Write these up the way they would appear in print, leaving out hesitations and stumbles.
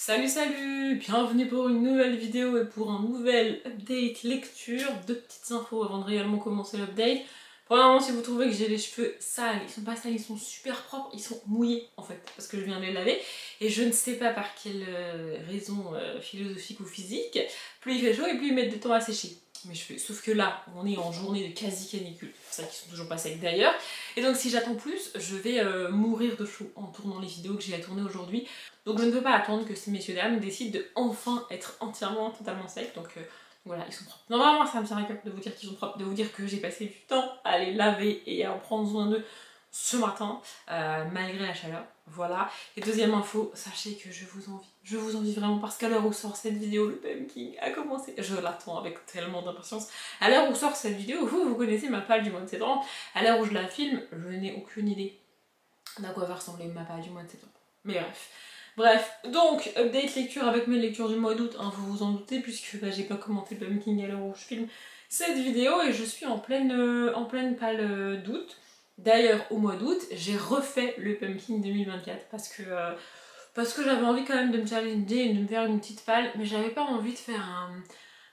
Salut salut, bienvenue pour une nouvelle vidéo et pour un nouvel update lecture. Deux petites infos avant de réellement commencer l'update. Premièrement, si vous trouvez que j'ai les cheveux sales, ils sont pas sales, ils sont super propres, ils sont mouillés en fait, parce que je viens de les laver. Et je ne sais pas par quelle raison philosophique ou physique, plus il fait chaud et plus ils mettent du temps à sécher mes cheveux. Sauf que là, on est en journée de quasi canicule, c'est pour ça qu'ils sont toujours pas secs d'ailleurs. Et donc si j'attends plus, je vais mourir de chaud en tournant les vidéos que j'ai à tourner aujourd'hui. Donc je ne peux pas attendre que ces messieurs dames décident de enfin être entièrement, totalement secs. Donc voilà, ils sont propres. Normalement ça me tient à cœur de vous dire qu'ils sont propres, de vous dire que j'ai passé du temps à les laver et à en prendre soin d'eux ce matin, malgré la chaleur. Voilà. Et deuxième info, sachez que je vous envie. Je vous envie vraiment parce qu'à l'heure où sort cette vidéo, le pumpkin a commencé. Je l'attends avec tellement d'impatience. À l'heure où sort cette vidéo, vous connaissez ma palle du mois de septembre. À l'heure où je la filme, je n'ai aucune idée d'à quoi va ressembler ma palle du mois de septembre. Mais bref. Bref, donc, update lecture avec mes lectures du mois d'août, hein, vous vous en doutez, puisque j'ai pas commenté le pumpkin à l'heure où je filme cette vidéo et je suis en pleine palle d'août. D'ailleurs, au mois d'août, j'ai refait le pumpkin 2024 parce que j'avais envie quand même de me challenger et de me faire une petite palle, mais j'avais pas envie de faire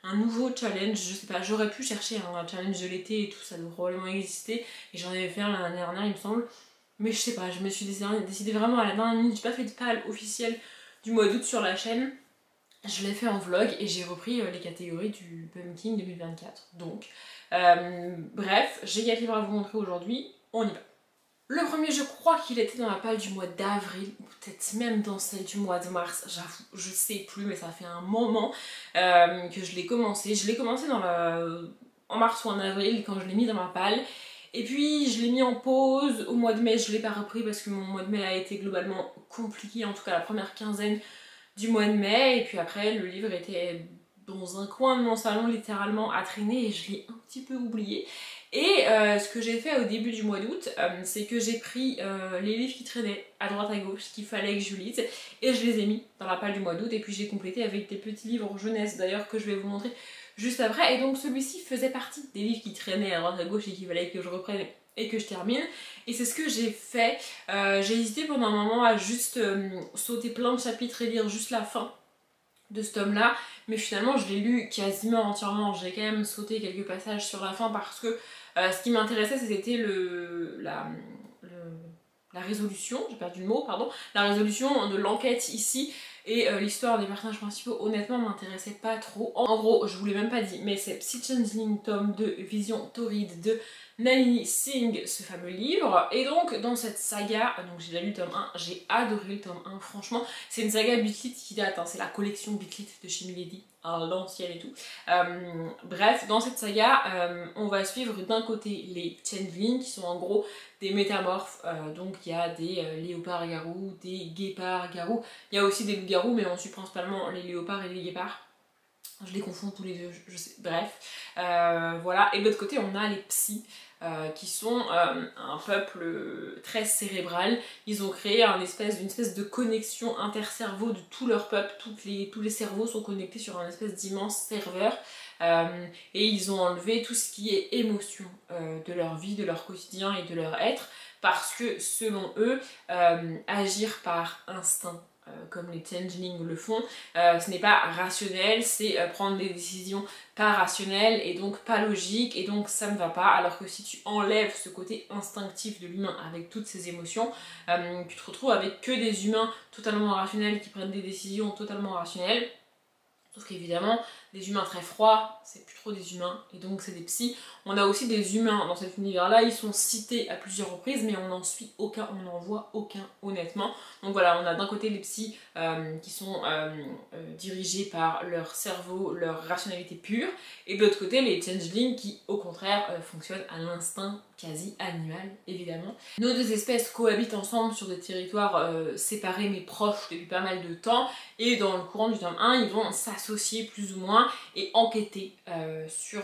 un nouveau challenge, je sais pas, j'aurais pu chercher un challenge de l'été et tout, ça doit probablement exister, et j'en avais fait un l'année dernière il me semble. Mais je sais pas, je me suis décidée vraiment à la dernière minute, j'ai pas fait de palle officielle du mois d'août sur la chaîne. Je l'ai fait en vlog et j'ai repris les catégories du Pumpkin 2024. Donc, bref, j'ai 4 livres à vous montrer aujourd'hui, on y va. Le premier, je crois qu'il était dans la palle du mois d'avril, ou peut-être même dans celle du mois de mars, j'avoue, je sais plus, mais ça fait un moment que je l'ai commencé. Je l'ai commencé en mars ou en avril, quand je l'ai mis dans ma palle. Et puis je l'ai mis en pause au mois de mai, je l'ai pas repris parce que mon mois de mai a été globalement compliqué, en tout cas la première quinzaine du mois de mai. Et puis après, le livre était dans un coin de mon salon littéralement à traîner et je l'ai un petit peu oublié. Et ce que j'ai fait au début du mois d'août, c'est que j'ai pris les livres qui traînaient à droite à gauche, ce qu'il fallait que je lise, et je les ai mis dans la palle du mois d'août, et puis j'ai complété avec des petits livres jeunesse d'ailleurs que je vais vous montrer juste après. Et donc celui-ci faisait partie des livres qui traînaient à droite à gauche et qu'il fallait que je reprenne et que je termine. Et c'est ce que j'ai fait. J'ai hésité pendant un moment à juste sauter plein de chapitres et lire juste la fin de ce tome-là, mais finalement je l'ai lu quasiment entièrement. J'ai quand même sauté quelques passages sur la fin parce que ce qui m'intéressait c'était la résolution, j'ai perdu le mot, pardon, la résolution de l'enquête ici. Et l'histoire des personnages principaux, honnêtement, m'intéressait pas trop. En gros, je vous l'ai même pas dit, mais c'est Psy Changeling tome 2, Vision Torride de Nalini Singh, ce fameux livre. Et donc, dans cette saga, donc j'ai déjà lu le tome 1, j'ai adoré le tome 1, franchement. C'est une saga Bitlit qui date, hein, c'est la collection Bitlit de chez Milady, hein, l'ancienne et tout. Bref, dans cette saga, on va suivre d'un côté les Changeling, qui sont en gros des métamorphes. Donc il y a des léopards garous, des guépards garous. Il y a aussi des loups-garous, mais on suit principalement les léopards et les guépards. Je les confonds tous les deux, je sais, bref. Voilà, et de l'autre côté, on a les psys, qui sont un peuple très cérébral. Ils ont créé une espèce de connexion intercerveau de tout leur peuple. Tous les cerveaux sont connectés sur un espèce d'immense serveur. Et ils ont enlevé tout ce qui est émotion de leur vie, de leur quotidien et de leur être, parce que selon eux, agir par instinct, comme les changelings le font, ce n'est pas rationnel, c'est prendre des décisions pas rationnelles et donc pas logiques, et donc ça ne va pas. Alors que si tu enlèves ce côté instinctif de l'humain avec toutes ses émotions, tu te retrouves avec que des humains totalement rationnels qui prennent des décisions totalement rationnelles. Sauf qu'évidemment, des humains très froids, c'est plus trop des humains, et donc c'est des psys. On a aussi des humains dans cet univers-là, ils sont cités à plusieurs reprises, mais on n'en suit aucun, on n'en voit aucun, honnêtement. Donc voilà, on a d'un côté les psys qui sont dirigés par leur cerveau, leur rationalité pure, et de l'autre côté les changelings qui, au contraire, fonctionnent à l'instinct quasi animal, évidemment. Nos deux espèces cohabitent ensemble sur des territoires séparés mais proches depuis pas mal de temps, et dans le courant du tome 1, ils vont s'associer plus ou moins et enquêter sur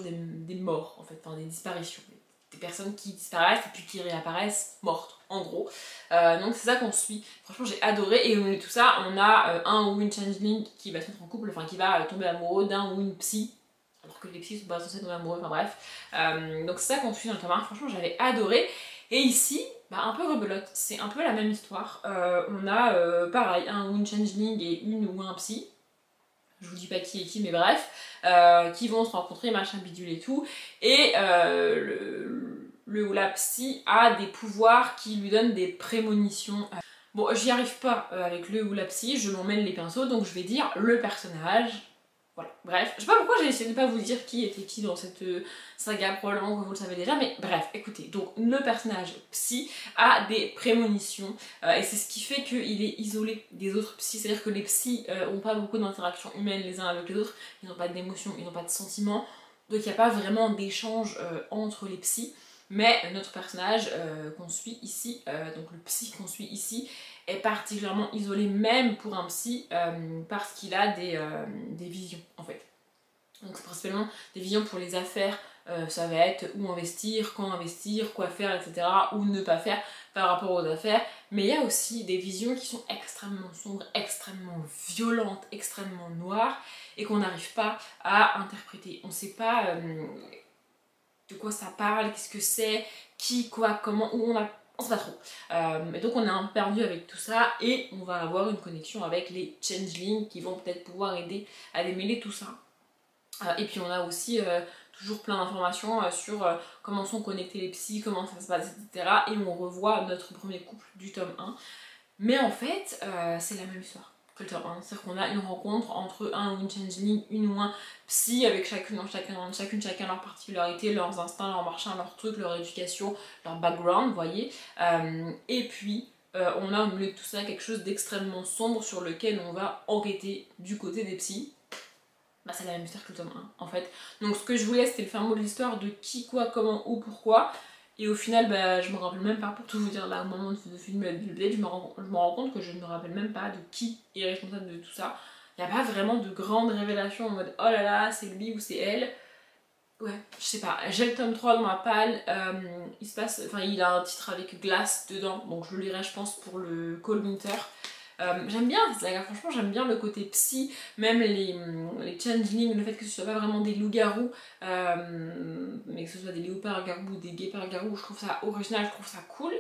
des morts, en fait, enfin des disparitions. Des personnes qui disparaissent et puis qui réapparaissent mortes, en gros. Donc c'est ça qu'on suit. Franchement, j'ai adoré. Et au milieu de tout ça, on a un ou une changeling qui va se mettre en couple, enfin qui va tomber amoureux d'un ou une psy, alors que les psys sont pas censés tomber amoureux, enfin bref. Donc c'est ça qu'on suit dans le tome 1. Franchement, j'avais adoré. Et ici, bah, un peu rebelote. C'est un peu la même histoire. On a pareil, un ou une changeling et une ou un psy. Je vous dis pas qui est qui, mais bref, qui vont se rencontrer, machin bidule et tout. Et le ou la psy a des pouvoirs qui lui donnent des prémonitions. Bon, j'y arrive pas avec le ou la psy, je m'en mêle les pinceaux, donc je vais dire le personnage. Voilà, bref, je sais pas pourquoi j'ai essayé de pas vous dire qui était qui dans cette saga, probablement que vous le savez déjà, mais bref, écoutez, donc le personnage psy a des prémonitions, et c'est ce qui fait qu'il est isolé des autres psys, c'est-à-dire que les psys ont pas beaucoup d'interactions humaines les uns avec les autres, ils n'ont pas d'émotions, ils n'ont pas de sentiments, donc il n'y a pas vraiment d'échange entre les psys, mais notre personnage qu'on suit ici, donc le psy qu'on suit ici, est particulièrement isolé même pour un psy parce qu'il a des visions en fait. Donc c'est principalement des visions pour les affaires, ça va être où investir, quand investir, quoi faire, etc. ou ne pas faire par rapport aux affaires. Mais il y a aussi des visions qui sont extrêmement sombres, extrêmement violentes, extrêmement noires et qu'on n'arrive pas à interpréter. On ne sait pas de quoi ça parle, qu'est-ce que c'est, qui, quoi, comment, où on sait pas trop. Et donc on est un peu perdu avec tout ça et on va avoir une connexion avec les changelings qui vont peut-être pouvoir aider à démêler tout ça. Et puis on a aussi toujours plein d'informations sur comment sont connectés les psys, comment ça se passe, etc. Et on revoit notre premier couple du tome 1. Mais en fait, c'est la même histoire que le tome 1. C'est-à-dire qu'on a une rencontre entre un ou une changeling, une ou un psy, avec chacun leurs particularités, leurs instincts, leurs machins, leurs trucs, leur éducation, leur background, vous voyez. Et puis, on a au milieu de tout ça quelque chose d'extrêmement sombre sur lequel on va enquêter du côté des psys. Bah, c'est la même histoire que le tome 1 en fait. Donc ce que je voulais c'était le fin mot de l'histoire de qui, quoi, comment, où, pourquoi. Et au final bah, je me rappelle même pas, pour tout vous dire là au moment de filmer la vidéo, je me rends compte que je ne me rappelle même pas de qui est responsable de tout ça. Il n'y a pas vraiment de grande révélation en mode oh là là c'est lui ou c'est elle. Ouais, je sais pas, j'ai le tome 3 dans ma palle, il a un titre avec glace dedans, donc je le lirai je pense pour le Cold Winter. J'aime bien cette saga, franchement j'aime bien le côté psy, même les changelings, le fait que ce soit pas vraiment des loups-garous, mais que ce soit des léopards-garous ou des guépards-garous, je trouve ça original, je trouve ça cool.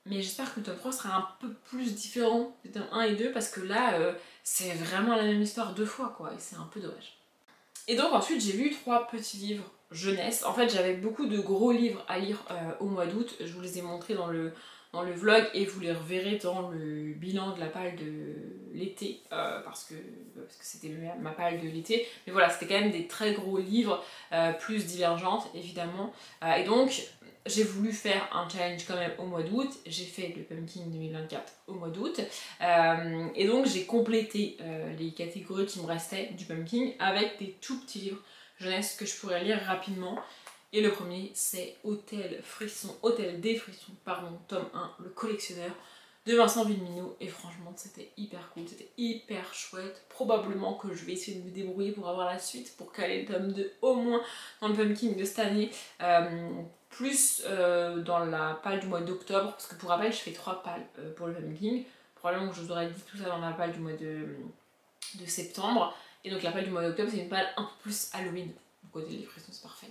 Mais j'espère que le tome 3 sera un peu plus différent du tome 1 et 2 parce que là, c'est vraiment la même histoire deux fois quoi, et c'est un peu dommage. Et donc ensuite j'ai lu 3 petits livres jeunesse. En fait j'avais beaucoup de gros livres à lire au mois d'août, je vous les ai montrés dans le vlog et vous les reverrez dans le bilan de la palle de l'été parce que c'était ma palle de l'été. Mais voilà, c'était quand même des très gros livres, plus divergentes évidemment. Et donc j'ai voulu faire un challenge quand même au mois d'août, j'ai fait le Pumpkin 2024 au mois d'août et donc j'ai complété les catégories qui me restaient du Pumpkin avec des tout petits livres jeunesse que je pourrais lire rapidement. Et le premier c'est Hôtel des Frissons, pardon, tome 1, le collectionneur de Vincent Villeminot. Et franchement c'était hyper cool, c'était hyper chouette. Probablement que je vais essayer de me débrouiller pour avoir la suite, pour caler le tome 2 au moins dans le Pumpkin de cette année. Plus dans la palle du mois d'octobre, parce que pour rappel je fais 3 palles pour le Pumpkin. Probablement que je vous aurais dit tout ça dans la palle du mois de septembre. Et donc la palle du mois d'octobre c'est une palle un peu plus Halloween. Côté des frissons c'est parfait.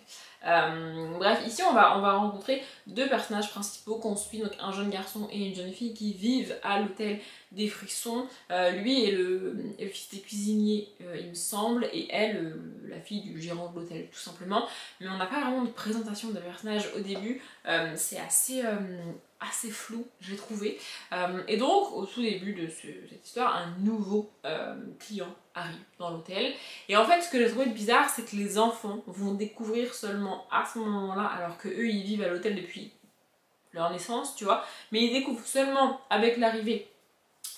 Bref, ici on va rencontrer 2 personnages principaux qu'on suit, donc un jeune garçon et une jeune fille qui vivent à l'hôtel des Frissons. Lui est le fils des cuisiniers il me semble, et elle la fille du gérant de l'hôtel tout simplement. Mais on n'a pas vraiment de présentation de personnages au début, c'est assez flou, j'ai trouvé. Et donc, au tout début de cette histoire, un nouveau client arrive dans l'hôtel. Et en fait, ce que j'ai trouvé de bizarre, c'est que les enfants vont découvrir seulement à ce moment-là, alors que eux, ils vivent à l'hôtel depuis leur naissance, tu vois. Mais ils découvrent seulement avec l'arrivée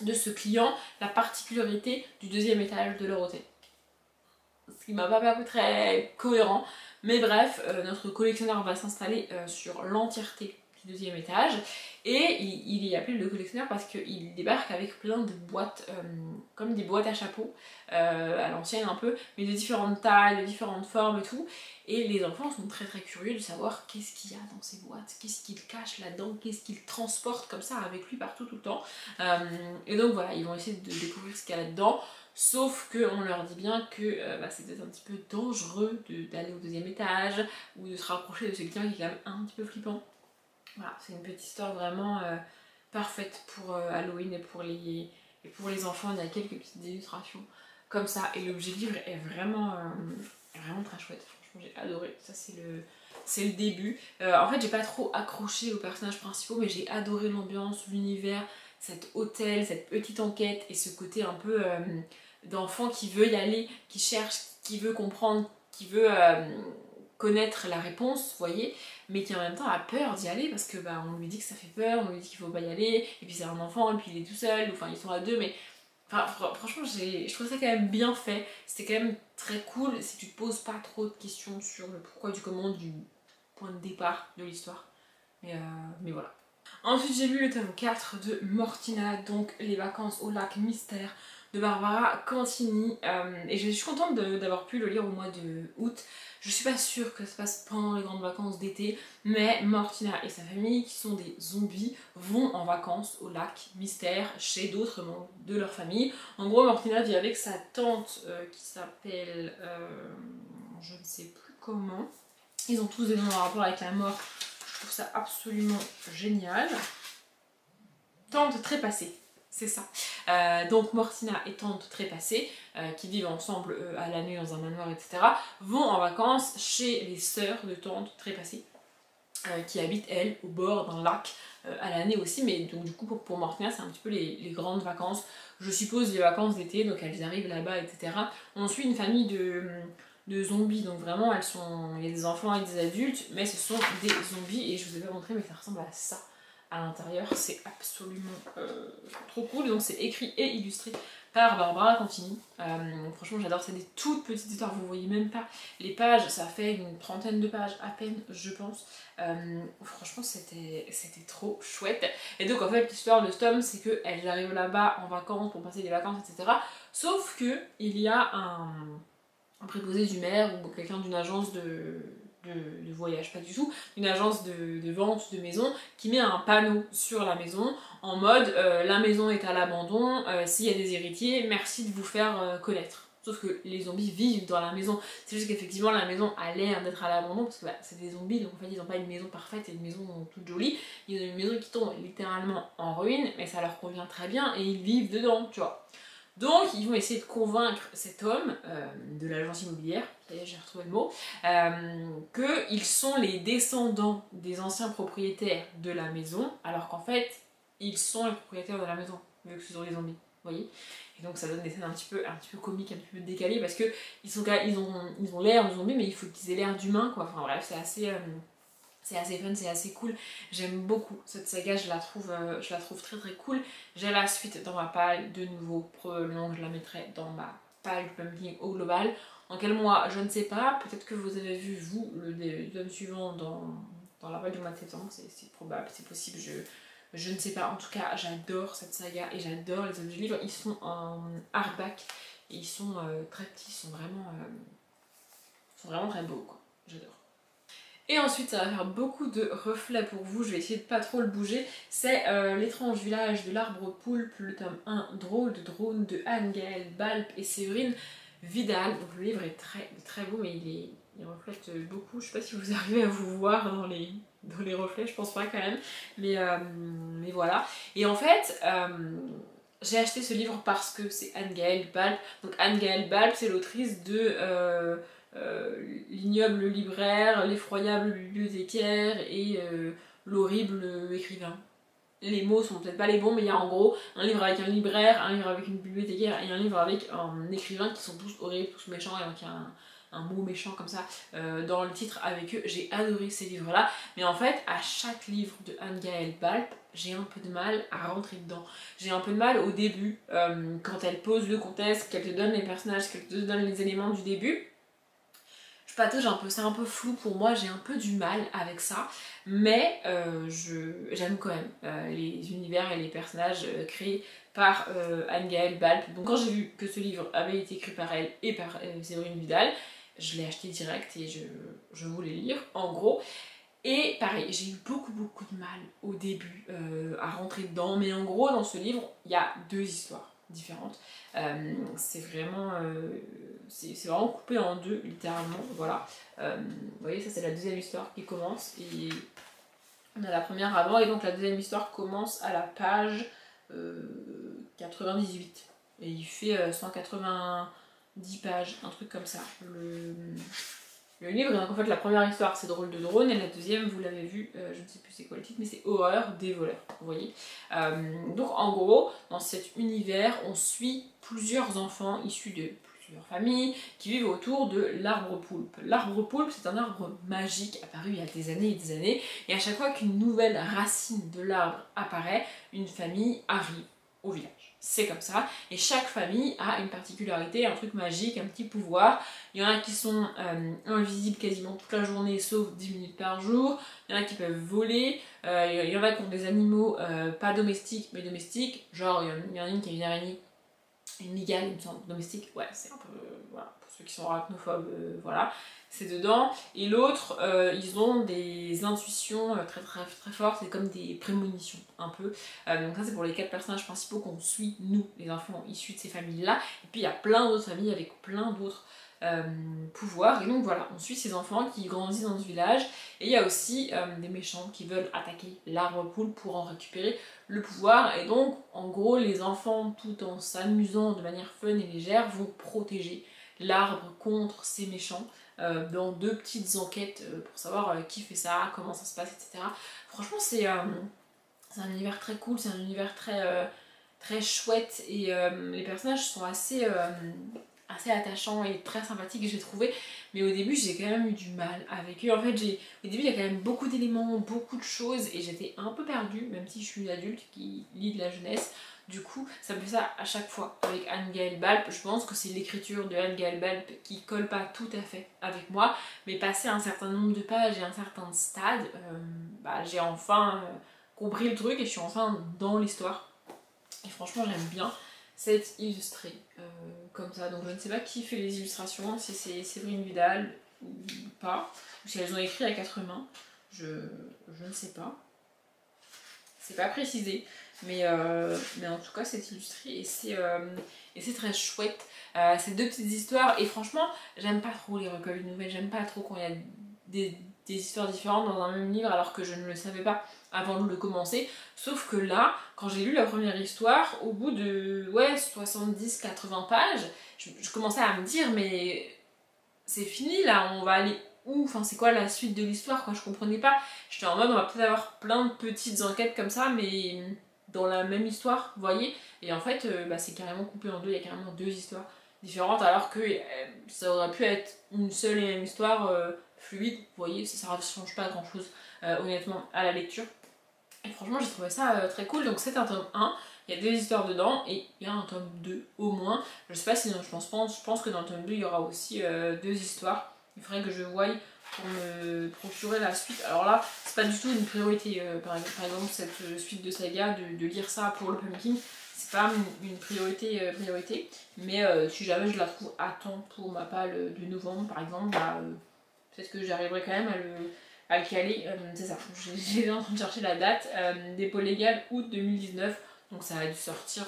de ce client la particularité du 2e étage de leur hôtel. Ce qui m'a pas paru très cohérent. Mais bref, notre collectionneur va s'installer sur l'entièreté du 2e étage et il est appelé le collectionneur parce qu'il débarque avec plein de boîtes, comme des boîtes à chapeau à l'ancienne un peu, mais de différentes tailles, de différentes formes et tout. Et les enfants sont très très curieux de savoir qu'est-ce qu'il y a dans ces boîtes, qu'est-ce qu'il cache là-dedans, qu'est-ce qu'il transporte comme ça avec lui partout tout le temps. Et donc voilà, ils vont essayer de découvrir ce qu'il y a là-dedans. Sauf qu'on leur dit bien que c'est peut-être un petit peu dangereux d'aller au 2e étage ou de se rapprocher de ce client qui est quand même un petit peu flippant. Voilà, c'est une petite histoire vraiment parfaite pour Halloween et pour les enfants. Il y a quelques petites illustrations comme ça. Et l'objet livre est vraiment très chouette. Franchement, j'ai adoré. Ça, c'est le début. En fait, j'ai pas trop accroché aux personnages principaux, mais j'ai adoré l'ambiance, l'univers, cet hôtel, cette petite enquête et ce côté un peu d'enfant qui veut y aller, qui cherche, qui veut comprendre, qui veut connaître la réponse, vous voyez, mais qui en même temps a peur d'y aller parce que bah, on lui dit que ça fait peur, on lui dit qu'il faut pas y aller, et puis c'est un enfant, et puis il est tout seul, enfin ils sont à deux, mais enfin, franchement je trouve ça quand même bien fait, c'était quand même très cool si tu te poses pas trop de questions sur le pourquoi du comment du point de départ de l'histoire, mais voilà. Ensuite j'ai lu le tome 4 de Mortina, donc les vacances au lac mystère de Barbara Cantini, et je suis contente d'avoir pu le lire au mois de août. Je suis pas sûre que ça se passe pendant les grandes vacances d'été, mais Mortina et sa famille, qui sont des zombies, vont en vacances au lac mystère chez d'autres membres de leur famille. En gros, Mortina vit avec sa tante qui s'appelle... je ne sais plus comment. Ils ont tous des noms en rapport avec la mort. Je trouve ça absolument génial. Tante trépassée, c'est ça. Donc Mortina et tante trépassée, qui vivent ensemble à l'année dans un manoir, etc., vont en vacances chez les sœurs de tante trépassée, qui habitent, elles, au bord d'un lac à l'année aussi. Mais donc du coup, pour Mortina, c'est un petit peu les grandes vacances. Je suppose les vacances d'été, donc elles arrivent là-bas, etc. On suit une famille de zombies, donc vraiment, il y a des enfants et des adultes, mais ce sont des zombies, et je vous ai pas montré, mais ça ressemble à ça à l'intérieur, c'est absolument trop cool. Donc c'est écrit et illustré par Barbara Cantini. Franchement j'adore, c'est des toutes petites histoires, vous voyez même pas les pages, ça fait une trentaine de pages à peine je pense. Franchement c'était trop chouette. Et donc en fait l'histoire de ce tome c'est qu'elles arrivent là-bas en vacances pour passer des vacances, etc. Sauf que il y a un préposé du maire ou quelqu'un d'une agence de voyage, pas du tout, une agence de vente de maison qui met un panneau sur la maison en mode la maison est à l'abandon, s'il y a des héritiers, merci de vous faire connaître. Sauf que les zombies vivent dans la maison, c'est juste qu'effectivement la maison a l'air d'être à l'abandon parce que bah, c'est des zombies, donc en fait ils n'ont pas une maison parfaite et une maison toute jolie, ils ont une maison qui tombe littéralement en ruine, mais ça leur convient très bien et ils vivent dedans, tu vois. Donc ils vont essayer de convaincre cet homme de l'agence immobilière, j'ai retrouvé le mot, qu'ils sont les descendants des anciens propriétaires de la maison, alors qu'en fait ils sont les propriétaires de la maison, vu que ce sont les zombies, vous voyez. Et donc ça donne des scènes un petit peu comiques, un petit peu décalées, parce que ils ont l'air de zombies, mais il faut qu'ils aient l'air d'humains, quoi. Enfin bref, c'est assez fun, c'est assez cool. J'aime beaucoup cette saga, je la trouve très très cool. J'ai la suite dans ma palle, de nouveau, probablement je la mettrai dans ma palle pumpkin au global. En quel mois, je ne sais pas. Peut-être que vous avez vu, vous, le tome suivant dans la palle du mois de septembre, c'est probable, c'est possible, je ne sais pas. En tout cas, j'adore cette saga et j'adore les objets livres. Ils sont en hardback et ils sont très petits, ils sont vraiment très beaux, quoi. J'adore. Et ensuite ça va faire beaucoup de reflets pour vous, je vais essayer de pas trop le bouger. C'est L'étrange village de l'arbre poulpe, le tome 1, Drôle de drone de Anne-Gaëlle Balp et Séverine Vidal. Donc le livre est très beau, mais il reflète beaucoup. Je sais pas si vous arrivez à vous voir dans les reflets, je pense pas quand même. Mais voilà. Et en fait, j'ai acheté ce livre parce que c'est Anne-Gaëlle Balp. Donc Anne-Gaëlle Balp, c'est l'autrice de... l'ignoble libraire, l'effroyable bibliothécaire et l'horrible écrivain. Les mots sont peut-être pas les bons, mais il y a en gros un livre avec un libraire, un livre avec une bibliothécaire et un livre avec un écrivain qui sont tous horribles, tous méchants, et donc il y a un mot méchant comme ça dans le titre avec eux. J'ai adoré ces livres-là, mais en fait, à chaque livre de Anne-Gaëlle Balp, j'ai un peu de mal à rentrer dedans. J'ai un peu de mal au début, quand elle pose le contexte, qu'elle te donne les personnages, qu'elle te donne les éléments du début. Je patauge un peu, c'est un peu flou pour moi, j'ai un peu du mal avec ça, mais j'aime quand même les univers et les personnages créés par Anne-Gaëlle Balp. Donc quand j'ai vu que ce livre avait été écrit par elle et par Séverine Vidal, je l'ai acheté direct et je voulais lire, en gros. Et pareil, j'ai eu beaucoup de mal au début à rentrer dedans, mais en gros dans ce livre, il y a deux histoires différentes. C'est vraiment coupé en deux, littéralement, voilà. Vous voyez, ça c'est la deuxième histoire qui commence, et On a la première avant et donc la deuxième histoire commence à la page 98. Et il fait 190 pages, un truc comme ça. Le livre, et donc en fait la première histoire c'est Drôle de drone et la deuxième, vous l'avez vu, je ne sais plus c'est quoi le titre, mais c'est Horreur des voleurs, vous voyez. Donc en gros, dans cet univers, on suit plusieurs enfants issus de plusieurs familles qui vivent autour de l'arbre poulpe. L'arbre poulpe, c'est un arbre magique apparu il y a des années et des années, et à chaque fois qu'une nouvelle racine de l'arbre apparaît, une famille arrive au village. C'est comme ça, et chaque famille a une particularité, un truc magique, un petit pouvoir. Il y en a qui sont invisibles quasiment toute la journée, sauf 10 minutes par jour. Il y en a qui peuvent voler, il y en a qui ont des animaux pas domestiques, mais domestiques. Genre, il y en a une qui a une araignée, une mygale, il me semble, domestique. Ouais, c'est un peu, voilà, pour ceux qui sont arachnophobes, voilà. C'est dedans, et l'autre, ils ont des intuitions très fortes, c'est comme des prémonitions, un peu. Donc ça c'est pour les 4 personnages principaux qu'on suit, nous, les enfants issus de ces familles-là. Et puis il y a plein d'autres familles avec plein d'autres pouvoirs, et donc voilà, on suit ces enfants qui grandissent dans ce village, et il y a aussi des méchants qui veulent attaquer l'arbre poule pour en récupérer le pouvoir, et donc en gros les enfants, tout en s'amusant de manière fun et légère, vont protéger l'arbre contre ces méchants. Dans 2 petites enquêtes pour savoir qui fait ça, comment ça se passe, etc. Franchement, c'est un univers très cool, c'est un univers très chouette, et les personnages sont assez attachants et très sympathiques, j'ai trouvé. Mais au début, j'ai quand même eu du mal avec eux. En fait, au début, il y a quand même beaucoup d'éléments, beaucoup de choses, et j'étais un peu perdue, même si je suis une adulte qui lit de la jeunesse. Du coup, ça me fait ça à chaque fois avec Anne-Gaëlle Balp. Je pense que c'est l'écriture de Anne-Gaëlle Balp qui colle pas tout à fait avec moi, mais passé un certain nombre de pages et un certain stade, j'ai enfin compris le truc et je suis enfin dans l'histoire. Et franchement, j'aime bien c'est illustré comme ça. Donc je ne sais pas qui fait les illustrations, si c'est Séverine Vidal ou pas, ou si elles ont écrit à 4 mains, je ne sais pas. C'est pas précisé, mais en tout cas c'est illustré et c'est très chouette. C'est 2 petites histoires, et franchement j'aime pas trop les recueils de nouvelles, j'aime pas trop quand il y a des histoires différentes dans un même livre alors que je ne le savais pas avant de commencer. Sauf que là, quand j'ai lu la première histoire, au bout de 70-80 pages, je commençais à me dire mais c'est fini là, on va aller où? Enfin c'est quoi la suite de l'histoire quoi, je comprenais pas. J'étais en mode on va peut-être avoir plein de petites enquêtes comme ça mais dans la même histoire, vous voyez. Et en fait c'est carrément coupé en 2, il y a carrément 2 histoires différentes alors que ça aurait pu être une seule et même histoire fluide, vous voyez, ça ne change pas grand chose honnêtement à la lecture. Et franchement j'ai trouvé ça très cool, donc c'est un tome 1, il y a 2 histoires dedans et il y a un tome 2 au moins. Je sais pas si, je pense que dans le tome 2 il y aura aussi 2 histoires. Il faudrait que je voie pour me procurer la suite. Alors là, c'est pas du tout une priorité, par exemple cette suite de saga, de lire ça pour le pumpkin, c'est pas une priorité, mais si jamais je la trouve à temps pour ma palle de novembre par exemple, peut-être que j'arriverai quand même à le caler, c'est ça, j'étais en train de chercher la date, dépôt légal août 2019, donc ça a dû sortir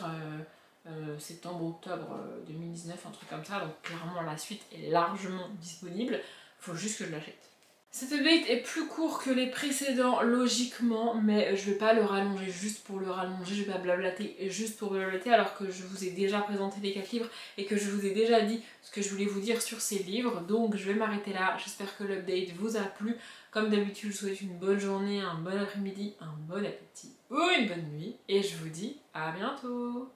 septembre-octobre 2019, un truc comme ça, donc clairement la suite est largement disponible, faut juste que je l'achète. Cet update est plus court que les précédents logiquement, mais je vais pas le rallonger juste pour le rallonger, je vais pas blablater juste pour blablater alors que je vous ai déjà présenté les 4 livres et que je vous ai déjà dit ce que je voulais vous dire sur ces livres, donc je vais m'arrêter là. J'espère que l'update vous a plu. Comme d'habitude, je vous souhaite une bonne journée, un bon après-midi, un bon appétit ou une bonne nuit et je vous dis à bientôt.